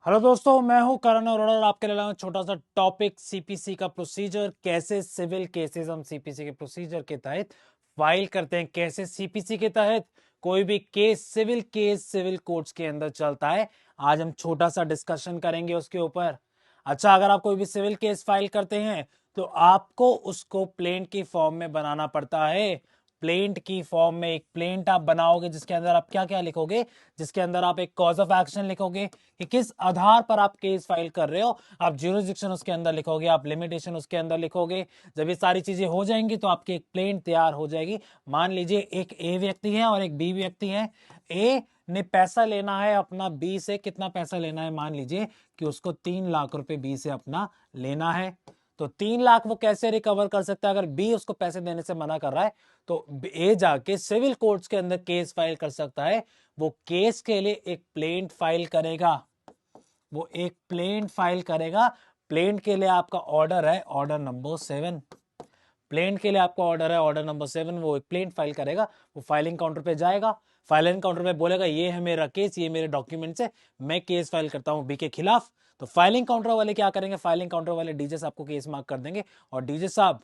Hello दोस्तों, मैं हूं करण अरोड़ा और आपके लिए लाया हूं छोटा सा टॉपिक सीपीसी का प्रोसीजर। कैसे सिविल केसेस हम सीपीसी के प्रोसीजर के तहत फाइल करते हैं, कैसे सीपीसी के तहत कोई भी केस सिविल कोर्ट्स के अंदर चलता है। आज हम छोटा सा डिस्कशन करेंगे उसके ऊपर। अच्छा, अगर आप कोई भी सिविल केस फाइल करते हैं तो आपको उसको प्लेंट की फॉर्म में बनाना पड़ता है। प्लेंट की फॉर्म में एक प्लेंट आप बनाओगे जिसके अंदर आप क्या क्या लिखोगे, जिसके अंदर आप एक कॉज ऑफ एक्शन लिखोगे कि किस आधार पर आप केस फाइल कर रहे हो, आप ज्यूरिसडिक्शन उसके अंदर लिखोगे, आप लिमिटेशन उसके अंदर लिखोगे। जब ये सारी चीजें हो जाएंगी तो आपकी एक प्लेंट तैयार हो जाएगी। मान लीजिए एक ए व्यक्ति है और एक बी व्यक्ति है। ए ने पैसा लेना है अपना बी से, कितना पैसा लेना है, मान लीजिए कि उसको 3 लाख रुपए बी से अपना लेना है। तो 3 लाख वो कैसे रिकवर कर सकता है? अगर बी उसको पैसे देने से मना कर रहा है तो ए जाके सिविल कोर्ट्स के अंदर केस फाइल कर सकता है। वो केस के लिए एक प्लेंट फाइल करेगा, वो एक प्लेंट फाइल करेगा। प्लेंट के लिए आपका ऑर्डर है ऑर्डर नंबर 7। प्लेंट के लिए आपका ऑर्डर है ऑर्डर नंबर 7। वो एक प्लेंट फाइल करेगा, वो फाइलिंग काउंटर पे जाएगा। फाइलिंग काउंटर पे बोलेगा ये है मेरा केस, ये मेरे डॉक्यूमेंट्स है, मैं केस फाइल करता हूं बी के खिलाफ। तो फाइलिंग काउंटर वाले क्या करेंगे? फाइलिंग काउंटर वाले डीजे साहब को केस मार्क कर देंगे और डीजे साहब,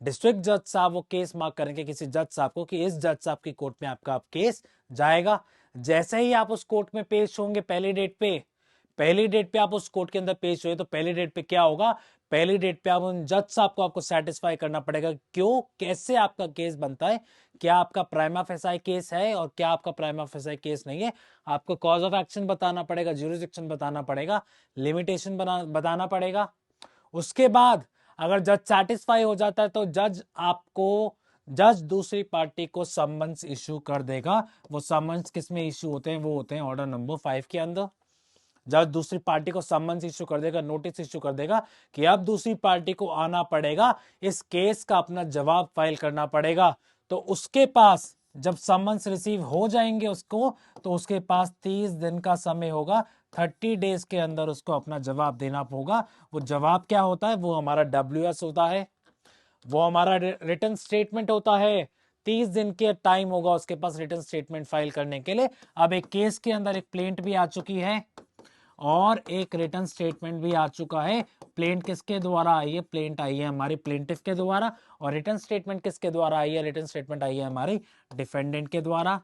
डिस्ट्रिक्ट जज साहब, वो केस मार्क करेंगे किसी जज साहब को कि इस जज साहब की कोर्ट में आपका केस जाएगा। जैसे ही आप उस कोर्ट में पेश होंगे पहली डेट पे आप उस कोर्ट के अंदर पेश हुए तो पहली डेट पे क्या होगा? पहली डेट पे आप उन जज साहब को आपको सेटिस्फाई करना पड़ेगा क्यों, कैसे आपका केस बनता है, क्या आपका प्राइमा फेसाई केस है और क्या आपका प्राइमा फेसाई केस नहीं है। आपको कॉज ऑफ एक्शन बताना पड़ेगा, ज्यूरिसडिक्शन बताना पड़ेगा, लिमिटेशन बताना पड़ेगा। उसके बाद अगर जज सेटिस्फाई हो जाता है तो जज दूसरी पार्टी को समन्स इशू कर देगा। वो समन्स किस में इशू होते हैं? वो होते हैं ऑर्डर नंबर 5 के अंदर। जज दूसरी पार्टी को समन्स इशू कर देगा, नोटिस इशू कर देगा कि अब दूसरी पार्टी को आना पड़ेगा, इस केस का अपना जवाब फाइल करना पड़ेगा। तो उसके पास जब समन्स रिसीव हो जाएंगे उसको, तो उसके पास 30 दिन का समय होगा। 30 डेज के अंदर उसको अपना जवाब देना होगा। वो जवाब क्या होता है? वो हमारा WS होता है, वो हमारा रिटर्न स्टेटमेंट होता है। 30 दिन के टाइम होगा उसके पास रिटर्न स्टेटमेंट फाइल करने के लिए। अब एक केस के अंदर एक प्लेंट भी आ चुकी है और एक रिटर्न स्टेटमेंट भी आ चुका है। प्लेंट किसके द्वारा आई है? प्लेंट आई है हमारी प्लेंटिफ के द्वारा। और रिटर्न स्टेटमेंट किसके द्वारा आई है? रिटर्न स्टेटमेंट आई है हमारी डिफेंडेंट के द्वारा।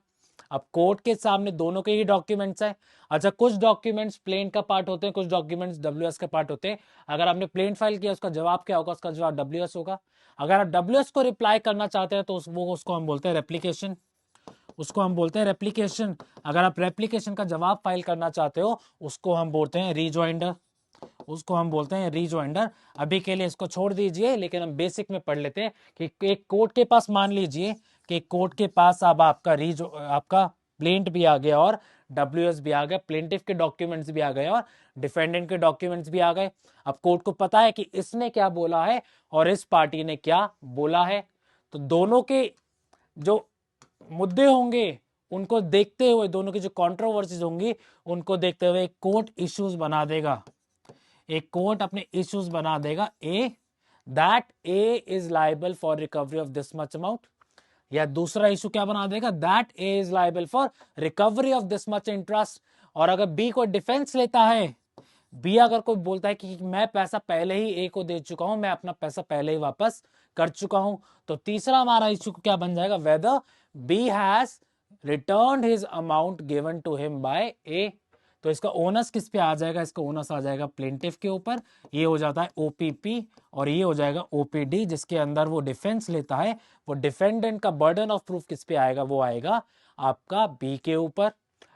अब कोर्ट के सामने दोनों के ही डॉक्यूमेंट्स है। अच्छा, कुछ डॉक्यूमेंट्स प्लेन का पार्ट होते हैं, कुछ डॉक्यूमेंट्स WS का पार्ट होते हैं। अगर आपने प्लेन फाइल किया उसका जवाब क्या होगा? उसका जवाब WS होगा। अगर आप WS को रिप्लाई करना चाहते हैं तो उसको हम बोलते हैं रेप्लीकेशन। उसको हम बोलते हैं रेप्लीकेशन। अगर आप रेप्लीकेशन का जवाब फाइल करना चाहते हो उसको हम बोलते हैं रीजॉइंडर। उसको हम बोलते हैं रीजॉइंडर। अभी के लिए इसको छोड़ दीजिए, लेकिन हम बेसिक में पढ़ लेते हैं कि एक कोर्ट के पास, मान लीजिए कि कोर्ट के पास अब आपका प्लेंट भी आ गया और WS भी आ गया, प्लेंटिफ के डॉक्यूमेंट्स भी आ गए और डिफेंडेंट के डॉक्यूमेंट्स भी आ गए। अब कोर्ट को पता है कि इसने क्या बोला है और इस पार्टी ने क्या बोला है। तो दोनों के जो मुद्दे होंगे उनको देखते हुए, दोनों की जो कंट्रोवर्सीज होंगी उनको देखते हुए एक कोर्ट इश्यूज बना देगा। एक कोर्ट अपने इश्यूज बना देगा। A that A is liable for recovery of this much amount, या दूसरा इशू क्या बना देगा? That A is liable for recovery of this much interest. और अगर बी को डिफेंस लेता है, बी अगर कोई बोलता है कि मैं पैसा पहले ही ए को दे चुका हूं, मैं अपना पैसा पहले ही वापस कर चुका हूं, तो तीसरा हमारा इशू क्या बन जाएगा? Whether B has return his amount given to him by A. तो इसका ओनस किस पे आ जाएगा? इसका ओनस आ जाएगा प्लेंटिफ के ऊपर। ये हो जाता है OPP और ये हो जाएगा OPD, जिसके अंदर वो डिफेंस लेता है। वो डिफेंडेंट का बर्डन ऑफ प्रूफ किस पे आएगा? वो आएगा आपका बी के ऊपर।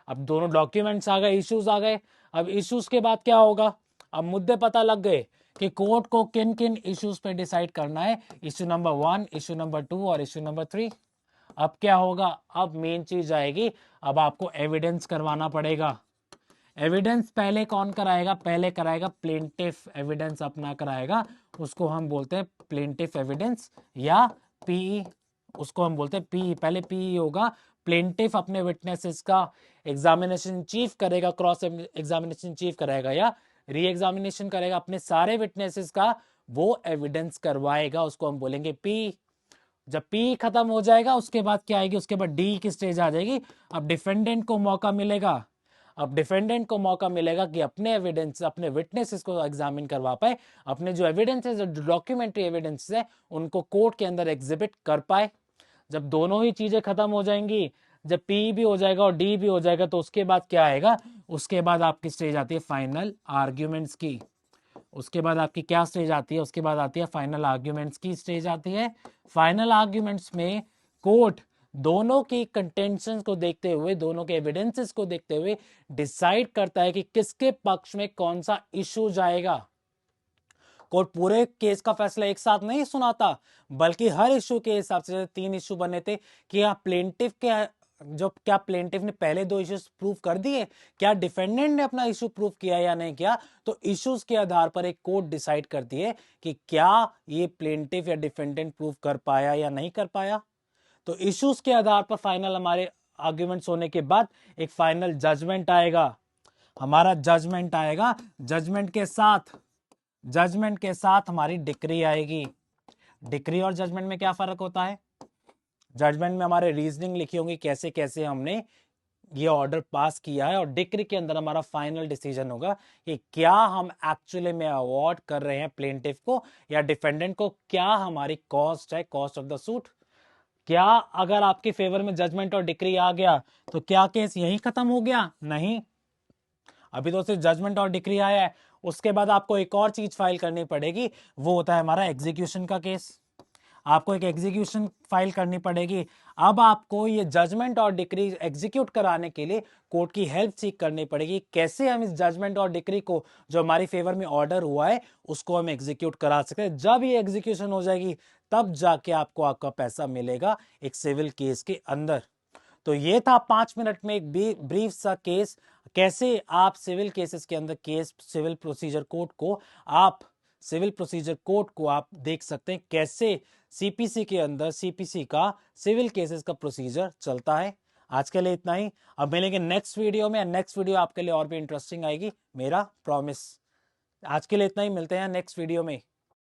अब दोनों डॉक्यूमेंट्स आ गए, इश्यूज आ गए। अब इश्यूज के बाद क्या होगा? अब मुद्दे पता लग गए कि कोर्ट को किन किन इश्यूज पे डिसाइड करना है। इश्यू नंबर 1, इश्यू नंबर 2 और इश्यू नंबर 3। अब क्या होगा? अब मेन चीज आएगी, अब आपको एविडेंस करवाना पड़ेगा। एविडेंस पहले कौन कराएगा? पहले कराएगा प्लेंटिफ, एविडेंस अपना कराएगा। उसको हम बोलते हैं प्लेंटिफ एविडेंस या पीई। उसको हम बोलते हैं पीई। पहले पीई होगा। प्लेंटिफ अपने विटनेसेस का एग्जामिनेशन चीफ करेगा, क्रॉस एग्जामिनेशन चीफ करेगा या री एग्जामिनेशन करेगा अपने सारे विटनेसेस का, वो एविडेंस करवाएगा, उसको हम बोलेंगे पी। जब पी खत्म हो जाएगा उसके बाद क्या आएगी? उसके बाद डी की स्टेज आ जाएगी। अब डिफेंडेंट को मौका मिलेगा, अब डिफेंडेंट को मौका मिलेगा कि अपने एविडेंस, अपने विटनेसेस को एग्जामिन करवा पाए, अपने जो एविडेंसेस, जो डॉक्यूमेंट्री एविडेंसेस है उनको कोर्ट के अंदर एग्जिबिट कर पाए। जब दोनों ही चीजें खत्म हो जाएंगी, जब पी भी हो जाएगा और डी भी हो जाएगा, तो उसके बाद क्या आएगा, उसके बाद आपकी स्टेज आती है फाइनल आर्ग्यूमेंट्स की। उसके बाद आपकी क्या स्टेज आती है, उसके बाद आती है फाइनल आर्ग्यूमेंट्स की स्टेज आती है। फाइनल आर्ग्यूमेंट्स में कोर्ट दोनों की कंटेंशंस को देखते हुए, दोनों के एविडेंसेस को देखते हुए डिसाइड करता है कि किसके पक्ष में कौन सा इशू जाएगा। कोर्ट पूरे केस का फैसला एक साथ नहीं सुनाता, बल्कि हर इशू के हिसाब से, 3 इशू बने थे कि प्लेंटिफ के जो, क्या प्लेंटिफ ने पहले 2 इश्यूज प्रूव कर दिए, क्या डिफेंडेंट ने अपना इशू प्रूव किया या नहीं किया, तो इश्यूज के आधार पर एक कोर्ट डिसाइड करती है कि क्या ये प्लेंटिफ या डिफेंडेंट प्रूव कर पाया या नहीं कर पाया। तो इश्यूज के आधार पर फाइनल हमारे आर्ग्यूमेंट्स होने के बाद एक फाइनल जजमेंट आएगा, हमारा जजमेंट आएगा। जजमेंट के साथ हमारी डिक्री आएगी। डिक्री और जजमेंट में क्या फर्क होता है, जजमेंट में हमारे रीजनिंग लिखी होंगी कैसे कैसे हमने ये ऑर्डर पास किया है, और डिक्री के अंदर हमारा फाइनल डिसीजन होगा कि क्या हम एक्चुअली में अवॉर्ड कर रहे हैं प्लेंटिफ को या डिफेंडेंट को, क्या हमारी कॉस्ट है, कॉस्ट ऑफ द सूट। क्या अगर आपके फेवर में जजमेंट और डिक्री आ गया तो क्या केस यहीं खत्म हो गया? नहीं, अभी तो सिर्फ जजमेंट और डिक्री आया है। उसके बाद आपको एक और चीज फाइल करनी पड़ेगी, वो होता है हमारा एग्जीक्यूशन का केस। आपको एक एग्जीक्यूशन फाइल करनी पड़ेगी। अब आपको ये जजमेंट और डिक्री एग्जीक्यूट कराने के लिए कोर्ट की हेल्प सीख करनी पड़ेगी, कैसे हम इस जजमेंट और डिक्री को, जो हमारी फेवर में ऑर्डर हुआ है, उसको हम एग्जीक्यूट करा सकते हैं। जब ये एग्जीक्यूशन हो जाएगी तब जाके आपको आपका पैसा मिलेगा एक सिविल केस के अंदर। तो ये था 5 मिनट में एक ब्रीफ सा केस, कैसे आप सिविल केसेस के अंदर सिविल प्रोसीजर कोड को आप देख सकते हैं, कैसे सीपीसी के अंदर सीपीसी का सिविल केसेस का प्रोसीजर चलता है। आज के लिए इतना ही, अब मिलेंगे नेक्स्ट वीडियो में। नेक्स्ट वीडियो आपके लिए और भी इंटरेस्टिंग आएगी, मेरा प्रॉमिस। आज के लिए इतना ही, मिलते हैं नेक्स्ट वीडियो में।